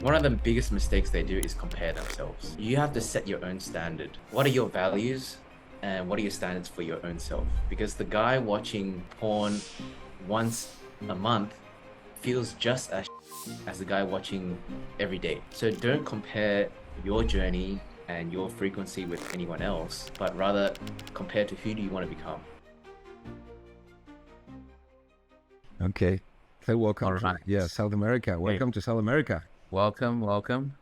One of the biggest mistakes they do is compare themselves. You have to set your own standard. What are your values and what are your standards for your own self? Because the guy watching porn once a month feels just as the guy watching every day. So don't compare your journey and your frequency with anyone else, but rather compare to who do you want to become. Okay. So welcome All right. to South America. Welcome to South America. Welcome.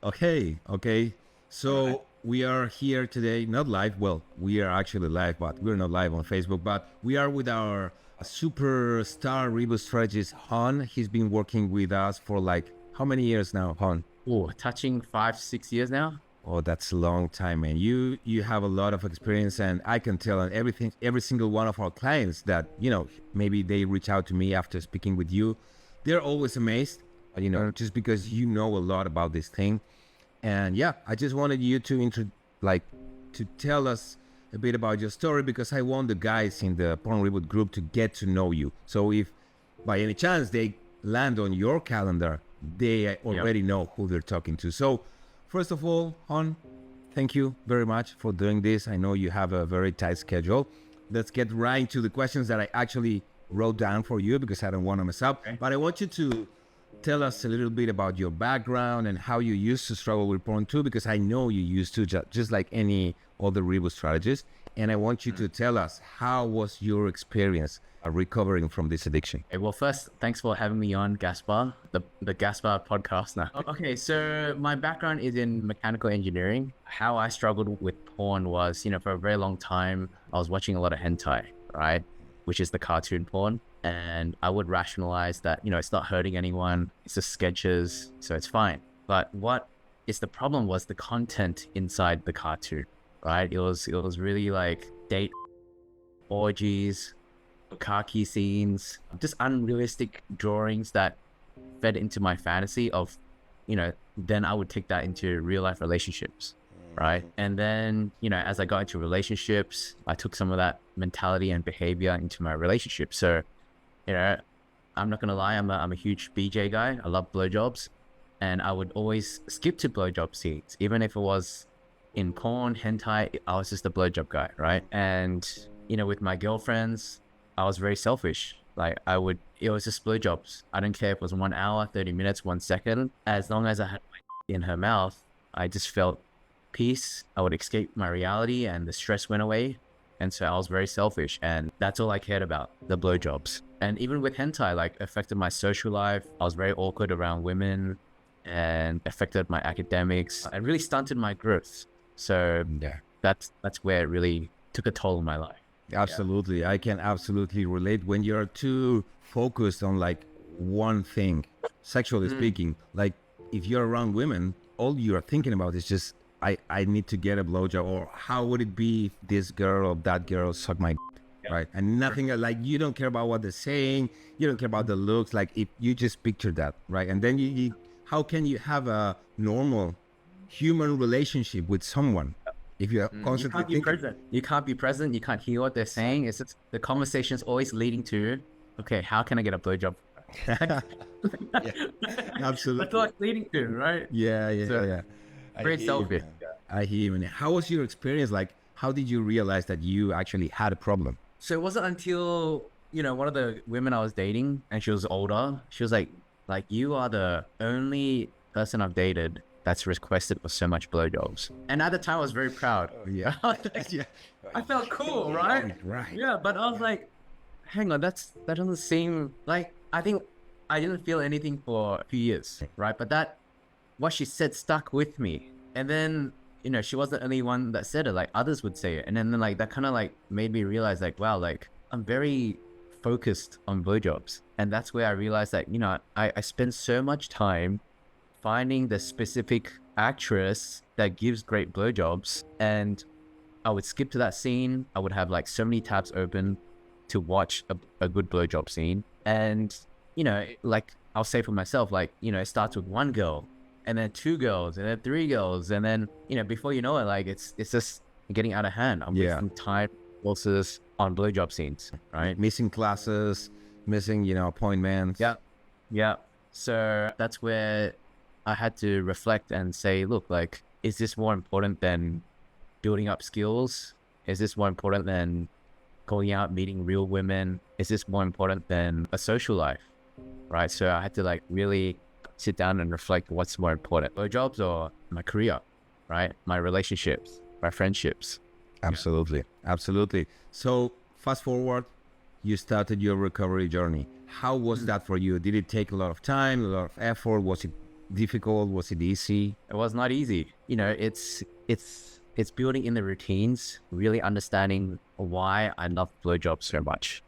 Okay. So Right. we are here today, not live. Well, we are actually live, but we're not live on Facebook. But we are with our superstar Reboot Strategist, Han. He's been working with us for like how many years now, Han? Oh, touching 5-6 years now. Oh, that's a long time, man. You have a lot of experience, and I can tell on every single one of our clients that, maybe they reach out to me after speaking with you. They're always amazed, just because you know a lot about this thing. And yeah, I just wanted you to to tell us a bit about your story, because I want the guys in the Porn Reboot group to get to know you. So if by any chance they land on your calendar, they already know who they're talking to. So first of all, Han, thank you very much for doing this. I know you have a very tight schedule. Let's get right into the questions that I actually wrote down for you, because I don't want to mess up. Okay. But I want you to tell us a little bit about your background and how you used to struggle with porn too, because I know you used to, just like any other reboot strategist. And I want you to tell us, how was your experience recovering from this addiction? Okay, well, first, thanks for having me on, Gaspar, the Gaspar podcast now. Okay, so my background is in mechanical engineering. How I struggled with porn was, for a very long time, I was watching a lot of hentai, right? Which is the cartoon porn. And I would rationalize that, it's not hurting anyone. It's just sketches, so it's fine. But what is the problem was the content inside the cartoon, right? It was really like date orgies, khaki scenes, just unrealistic drawings that fed into my fantasy of, then I would take that into real life relationships, right? And then, as I got into relationships, I took some of that mentality and behavior into my relationship. So, I'm not gonna lie, I'm a huge BJ guy. I love blowjobs, and I would always skip to blowjob scenes, even if it was in porn, hentai. I was just a blowjob guy, right? And with my girlfriends, I was very selfish. Like it was just blowjobs. I don't care if it was 1 hour, 30 minutes, 1 second. As long as I had my in her mouth, I just felt peace. I would escape my reality, and the stress went away. And so I was very selfish, and that's all I cared about, the blowjobs. And even with hentai, affected my social life. I was very awkward around women, and affected my academics, and really stunted my growth. So that's where it really took a toll on my life. Absolutely. Yeah. I can absolutely relate when you're too focused on one thing, sexually speaking. Like if you're around women, all you're thinking about is just, I need to get a blowjob, or how would it be if this girl or that girl suck my right? And nothing you don't care about what they're saying. You don't care about the looks. Like if you just picture that, right? And then you how can you have a normal human relationship with someone if you're constantly you can't be present. You can't hear what they're saying. It's just the conversation's always leading to, okay, how can I get a blowjob? Absolutely. That's what it's leading to, right? Yeah. Very selfish. I hear you. How was your experience? Like, how did you realize that you actually had a problem? So it wasn't until, one of the women I was dating, and she was older, she was like, you are the only person I've dated that's requested for so much blowjobs. And at the time I was very proud. Oh, yeah. I felt cool, right? Right. Yeah, but I was like, hang on, that doesn't seem like, I think I didn't feel anything for a few years, right? But what she said stuck with me. And then, she wasn't the only one that said it, others would say it. And then that kind of made me realize wow, I'm very focused on blowjobs. And that's where I realized that, I spend so much time finding the specific actress that gives great blowjobs, and I would skip to that scene. I would have so many tabs open to watch a good blowjob scene. And, I'll say for myself, it starts with one girl, and then 2 girls, and then 3 girls. And then, before you know it, it's just getting out of hand. I'm wasting time courses on blowjob scenes, right? Missing classes, missing, appointments. Yeah. So that's where I had to reflect and say, look, like, is this more important than building up skills? Is this more important than going out, meeting real women? Is this more important than a social life? Right. So I had to like really sit down and reflect what's more important, jobs or my career, right? My relationships, my friendships. Absolutely. Absolutely. So fast forward, you started your recovery journey. How was that for you? Did it take a lot of time, a lot of effort? Was it difficult? Was it easy? It was not easy. You know, it's building in the routines, really understanding why I love blowjobs so much.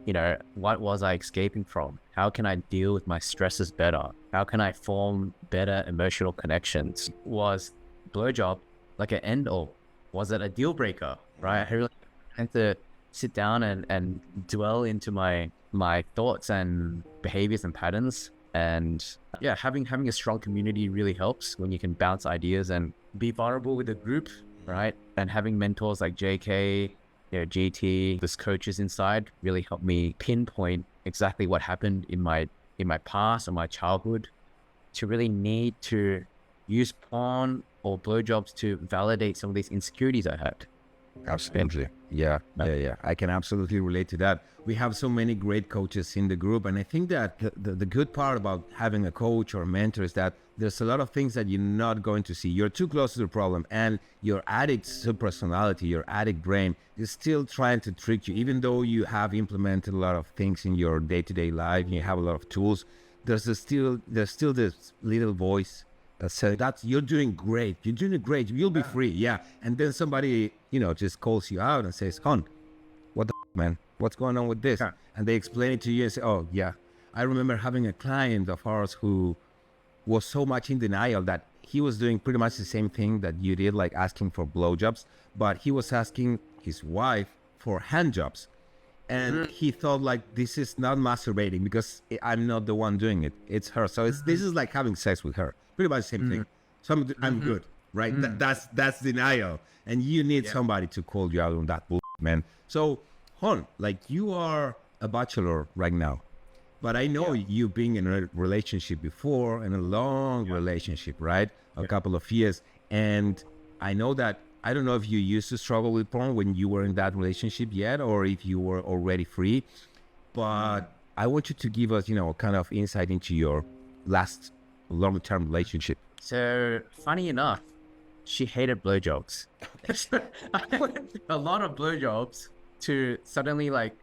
You know, what was I escaping from? How can I deal with my stresses better? How can I form better emotional connections? Was blowjob like an end all? Was it a deal breaker? Right? I really had to sit down and dwell into my thoughts and behaviors and patterns. And yeah, having a strong community really helps when you can bounce ideas and be vulnerable with a group, right? And having mentors like JK, you know, GT, this coaches inside really helped me pinpoint exactly what happened in my past or my childhood, to really need to use porn or blowjobs to validate some of these insecurities I had. Absolutely. Yeah. I can absolutely relate to that. We have so many great coaches in the group. And I think that the good part about having a coach or a mentor is that there's a lot of things that you're not going to see. You're too close to the problem, and your addict subpersonality, your addict brain is still trying to trick you. Even though you have implemented a lot of things in your day-to-day life, you have a lot of tools, there's still this little voice that says that you're doing great. You're doing great. You'll be free. Yeah. And then somebody, just calls you out and says, "Hon, what the man? What's going on with this?" Yeah. And they explain it to you and say, "Oh, yeah." I remember having a client of ours who was so much in denial that he was doing pretty much the same thing that you did, like asking for blowjobs, but he was asking his wife for handjobs. And he thought, like, this is not masturbating because I'm not the one doing it. It's her. So this is like having sex with her. Pretty much the same thing. So I'm good, right? That's denial. And you need somebody to call you out on that bullshit, man. So, Hon, like, you are a bachelor right now, but I know you being in a relationship before, and a long relationship, right? A couple of years. And I know that, I don't know if you used to struggle with porn when you were in that relationship yet, or if you were already free, but I want you to give us, kind of insight into your last long-term relationship. So funny enough, she hated blowjobs. I went a lot of blowjobs to suddenly like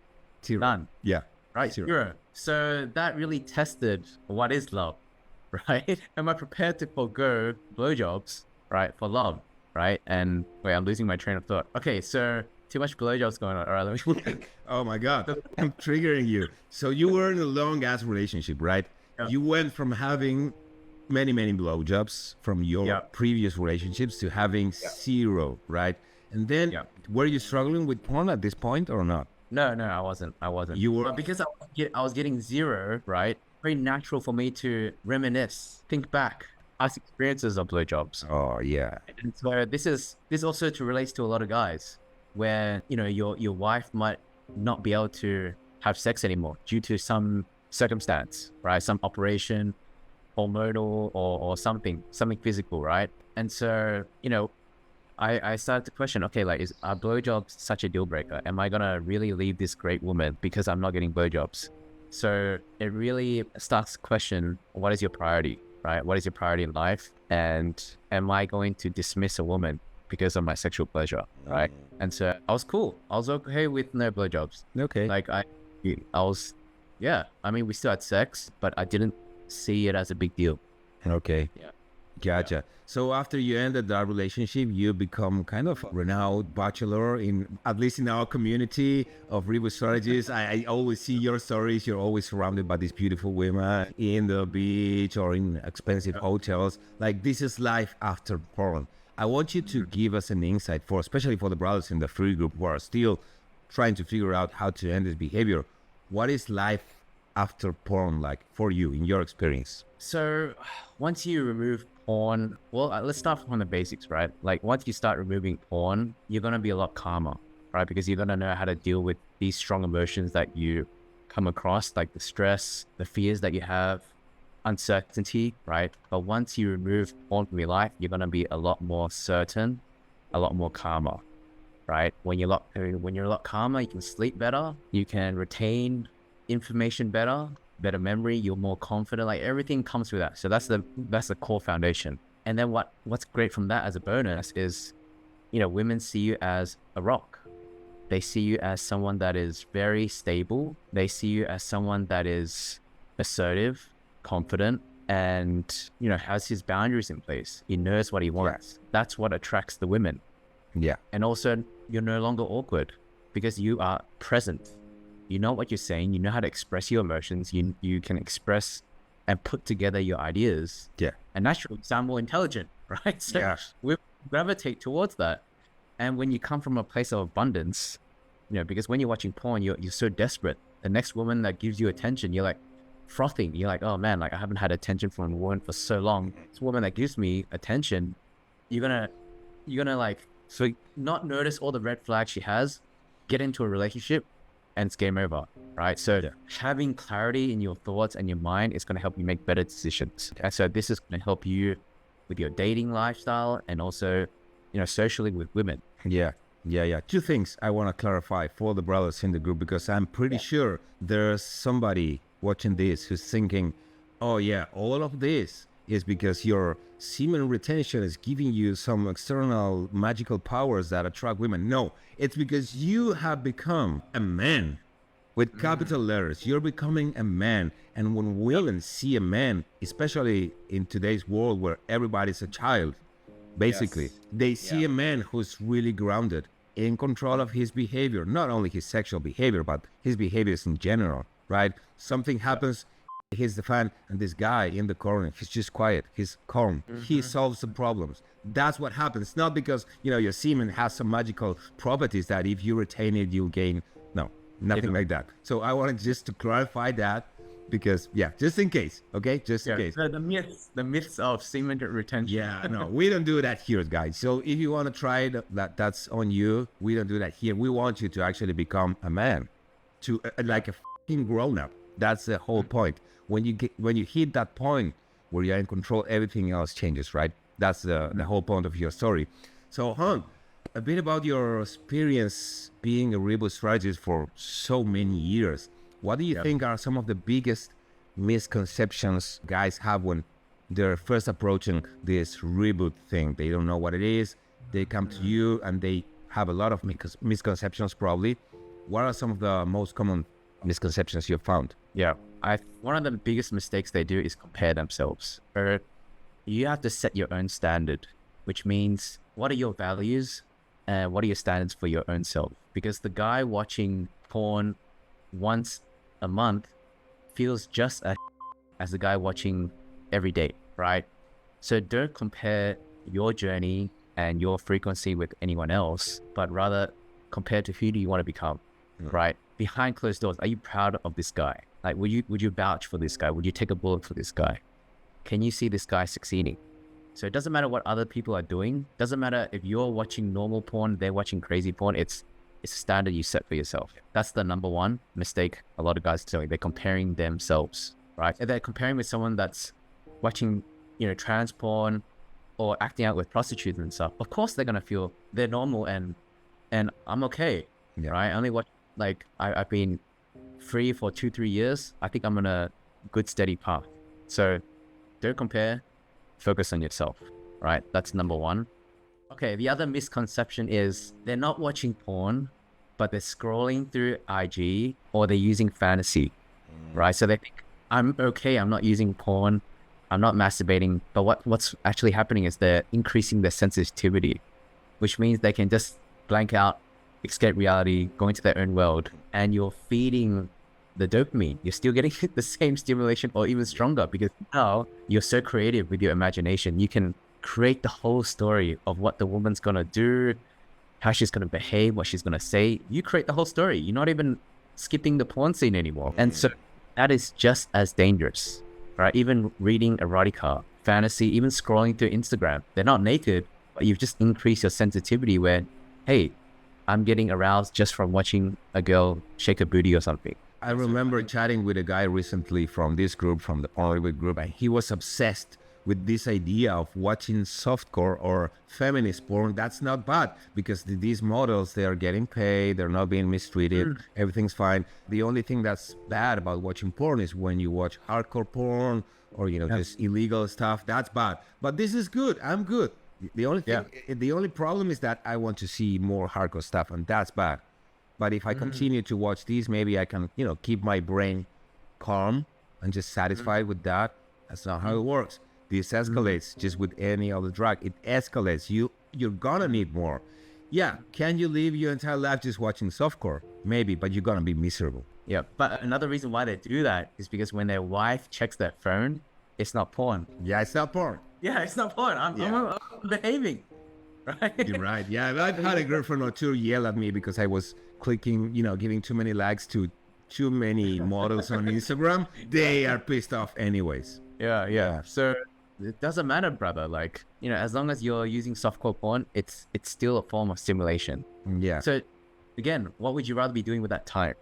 none. Yeah. Right. Zero. So that really tested what is love, right? Am I prepared to forgo blowjobs, right, for love, right? And wait, I'm losing my train of thought. Okay, so too much blowjobs going on. All right, let me. Oh my God, I'm triggering you. So you were in a long-ass relationship, right? Yeah. You went from having many blowjobs from your previous relationships to having zero, right? And then were you struggling with porn at this point or not? No, I wasn't. You were, but because I was getting zero, right? Very natural for me to reminisce, think back, past experiences of blowjobs. Oh yeah. And so this also relates to a lot of guys, where your wife might not be able to have sex anymore due to some circumstance, right? Some operation, hormonal or something physical, right? And so I started to question, okay, like, are blowjobs such a deal breaker? Am I gonna really leave this great woman because I'm not getting blowjobs? So it really starts to question, what is your priority, right? What is your priority in life? And am I going to dismiss a woman because of my sexual pleasure, right? And so I was cool. I was okay with no blowjobs. Okay. Like I was, I mean, we still had sex, but I didn't see it as a big deal. Okay. Yeah. Gotcha. Yeah. So after you ended that relationship, you become kind of a renowned bachelor at least in our community of Reboot Strategists. I always see your stories. You're always surrounded by these beautiful women in the beach or in expensive hotels. Like, this is life after porn. I want you to give us an insight especially for the brothers in the free group who are still trying to figure out how to end this behavior. What is life after porn like for you in your experience? So once you remove porn, let's start from the basics, right? Like, once you start removing porn, you're going to be a lot calmer, right? Because you're going to know how to deal with these strong emotions that you come across, like the stress, the fears that you have, uncertainty, right? But once you remove porn from your life, you're going to be a lot more certain, a lot more calmer, right? When you're a lot calmer, you can sleep better, you can retain information better, better memory, you're more confident. Like everything comes with that. So that's the core foundation. And then what's great from that as a bonus is, women see you as a rock. They see you as someone that is very stable. They see you as someone that is assertive, confident, and, has his boundaries in place. He knows what he wants. That's what attracts the women. Yeah. And also, you're no longer awkward because you are present. You know what you're saying. You know how to express your emotions. You can express and put together your ideas. Yeah. And naturally, you sound more intelligent, right? So we gravitate towards that. And when you come from a place of abundance, because when you're watching porn, you're so desperate. The next woman that gives you attention, you're like frothing. You're like, oh man, like I haven't had attention from a woman for so long. This woman that gives me attention, you're gonna like, so not notice all the red flags she has, get into a relationship, and it's game over, right? So having clarity in your thoughts and your mind is going to help you make better decisions. And so this is going to help you with your dating lifestyle and also, socially with women. Yeah. Two things I want to clarify for the brothers in the group, because I'm pretty sure there's somebody watching this who's thinking, oh yeah, all of this is because your semen retention is giving you some external magical powers that attract women. No, it's because you have become a man with capital letters. You're becoming a man. And when women see a man, especially in today's world where everybody's a child, basically, they see a man who's really grounded, in control of his behavior, not only his sexual behavior, but his behaviors in general, right? Something happens, hits the fan, and this guy in the corner, he's just quiet, he's calm, he solves the problems. That's what happens. Not because, your semen has some magical properties that if you retain it, you'll gain. No, nothing like that. So I wanted just to clarify that, because just in case, okay, just in case. The myths of semen retention. Yeah, no, we don't do that here, guys. So if you want to try it, that's on you. We don't do that here. We want you to actually become a man, to like a fucking grown up. That's the whole point. When you hit that point where you're in control, everything else changes, right? That's the whole point of your story. So, Han, a bit about your experience being a reboot strategist for so many years. What do you think are some of the biggest misconceptions guys have when they're first approaching this reboot thing? They don't know what it is. They come to you and they have a lot of misconceptions probably. What are some of the most common misconceptions you've found? One of the biggest mistakes they do is compare themselves. You have to set your own standard, which means what are your values and what are your standards for your own self? Because the guy watching porn once a month feels just as the guy watching every day, right? So don't compare your journey and your frequency with anyone else, but rather compare to who do you want to become, right? Behind closed doors, are you proud of this guy? Like, would you vouch for this guy? Would you take a bullet for this guy? Can you see this guy succeeding? So it doesn't matter what other people are doing. Doesn't matter if you're watching normal porn, they're watching crazy porn. It's a standard you set for yourself. That's the number one mistake a lot of guys are doing. They're comparing themselves, right? And they're comparing with someone that's watching, trans porn or acting out with prostitutes and stuff. Of course, they're gonna feel they're normal and I'm okay, right? I only watch I've been free for 2-3 years. I think I'm on a good steady path. So don't compare. Focus on yourself, right? That's number one. Okay, the other misconception is they're not watching porn, but they're scrolling through IG or they're using fantasy, right? So they think, I'm okay, I'm not using porn, I'm not masturbating, but what's actually happening is they're increasing their sensitivity, which means they can just blank out, escape reality, go into their own world, and you're feeding the dopamine. You're still getting the same stimulation or even stronger because now you're so creative with your imagination. You can create the whole story of what the woman's gonna do, how she's gonna behave, what she's gonna say. You create the whole story. You're not even skipping the porn scene anymore. And so that is just as dangerous, right? Even reading erotica, fantasy, even scrolling through Instagram. They're not naked, but you've just increased your sensitivity where, hey, I'm getting aroused just from watching a girl shake her booty or something. I remember chatting with a guy recently from this group, from the Reboot group, and he was obsessed with this idea of watching softcore or feminist porn. That's not bad because these models, they are getting paid, they're not being mistreated, everything's fine. The only thing that's bad about watching porn is when you watch hardcore porn or, just illegal stuff. That's bad. But this is good. I'm good. The only thing, the only problem is that I want to see more hardcore stuff, and that's bad. But if I continue to watch these, maybe I can, keep my brain calm and just satisfied with that. That's not how it works. This escalates just with any other drug. It escalates. You're gonna need more. Yeah, can you live your entire life just watching softcore? Maybe, but you're gonna be miserable. Yeah, but another reason why they do that is because when their wife checks their phone, it's not porn. Yeah, it's not porn. Yeah, it's not porn. I'm behaving, right? You're right. Yeah, I've had a girlfriend or two yell at me because I was clicking, giving too many likes to too many models on Instagram. They are pissed off anyways. Yeah. So it doesn't matter, brother. Like, as long as you're using softcore porn, it's still a form of stimulation. Yeah. So again, what would you rather be doing with that time?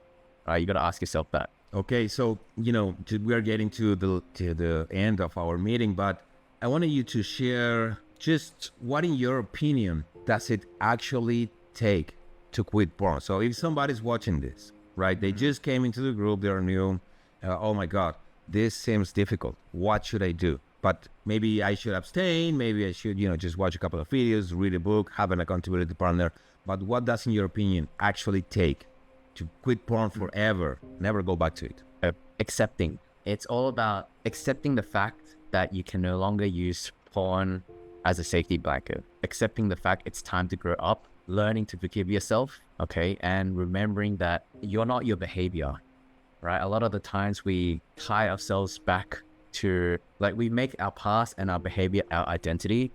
You got to ask yourself that. Okay, so we are getting to the end of our meeting, but I wanted you to share just what, in your opinion, does it actually take to quit porn? So if somebody's watching this, right, they just came into the group, they're new, oh my God, this seems difficult. What should I do? But maybe I should abstain. Maybe I should, just watch a couple of videos, read a book, have an accountability partner. But what does, in your opinion, actually take to quit porn forever, never go back to it? Accepting. It's all about accepting the fact that you can no longer use porn as a safety blanket. Accepting the fact it's time to grow up, learning to forgive yourself, okay? And remembering that you're not your behavior, right? A lot of the times we tie ourselves back to, we make our past and our behavior our identity.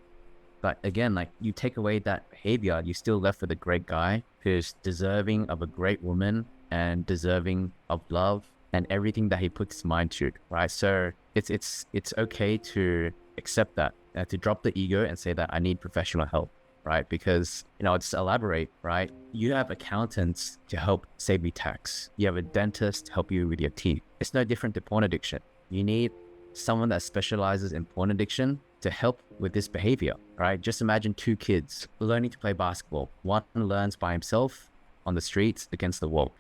But again, you take away that behavior, you're still left with a great guy who's deserving of a great woman and deserving of love and everything that he puts his mind to, right? So it's okay to accept that, to drop the ego and say that I need professional help, right? Because, I'll just elaborate, right? You have accountants to help save you tax. You have a dentist to help you with your teeth. It's no different to porn addiction. You need someone that specializes in porn addiction to help with this behavior, right? Just imagine two kids learning to play basketball. One learns by himself on the streets against the wall.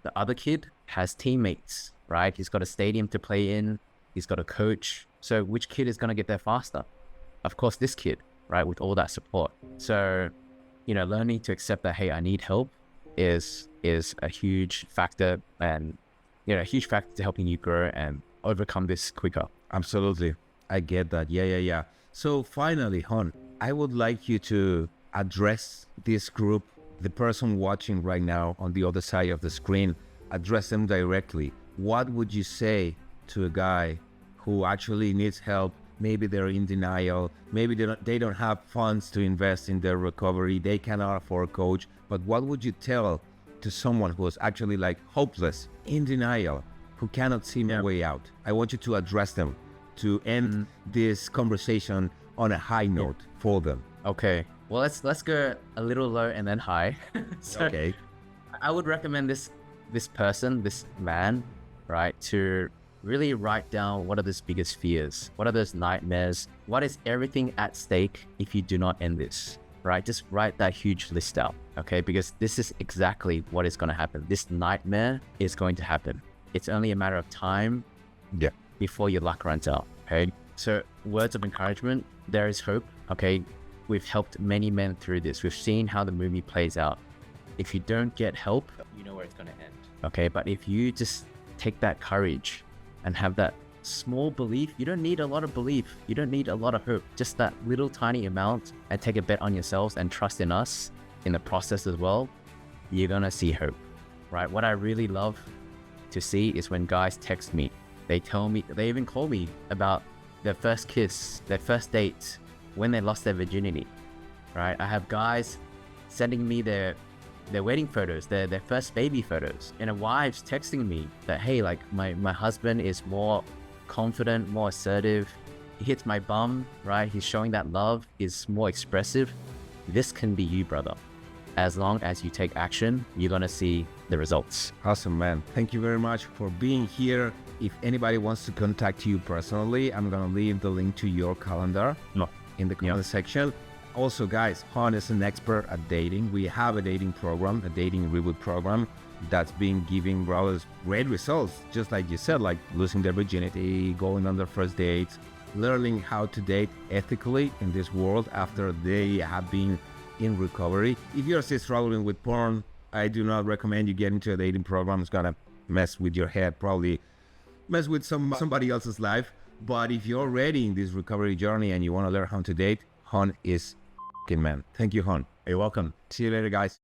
The other kid has teammates, right? He's got a stadium to play in. He's got a coach. So which kid is going to get there faster? Of course, this kid, right? With all that support. So, learning to accept that, hey, I need help is a huge factor, and, a huge factor to helping you grow and overcome this quicker. Absolutely. I get that. Yeah. So finally, Hon, I would like you to address this group, the person watching right now on the other side of the screen, address them directly. What would you say to a guy who actually needs help? Maybe they're in denial. Maybe they don't have funds to invest in their recovery. They cannot afford a coach. But what would you tell to someone who is actually hopeless, in denial, who cannot see a way out? I want you to address them to end this conversation on a high note for them. Okay. Well, let's go a little low and then high. Okay. I would recommend this person, this man, right, to really write down what are his biggest fears, what are those nightmares, what is everything at stake if you do not end this, right? Just write that huge list out, okay? Because this is exactly what is going to happen. This nightmare is going to happen. It's only a matter of time before your luck runs out, okay? So words of encouragement, there is hope, okay? We've helped many men through this. We've seen how the movie plays out. If you don't get help, you know where it's going to end, okay? But if you just take that courage and have that small belief, you don't need a lot of belief. You don't need a lot of hope. Just that little tiny amount, and take a bet on yourselves and trust in us in the process as well. You're going to see hope, right? What I really love to see is when guys text me. They tell me, they even call me about their first kiss, their first date, when they lost their virginity, right? I have guys sending me their wedding photos, their first baby photos, and wives texting me that, hey, my husband is more confident, more assertive. He hits my bum, right? He's showing that love, is more expressive. This can be you, brother. as long as you take action, you're going to see the results. Awesome, man. Thank you very much for being here. If anybody wants to contact you personally, I'm going to leave the link to your calendar in the comment section. Also, guys, Han is an expert at dating. We have a dating program, a dating reboot program that's been giving brothers great results. Just like you said, like losing their virginity, going on their first dates, learning how to date ethically in this world after they have been in recovery. If you're still struggling with porn, I do not recommend you get into a dating program. It's gonna mess with your head, probably mess with somebody else's life. But if you're already in this recovery journey and you want to learn how to date, Han is f***ing man. Thank you, Han. You're welcome. See you later, guys.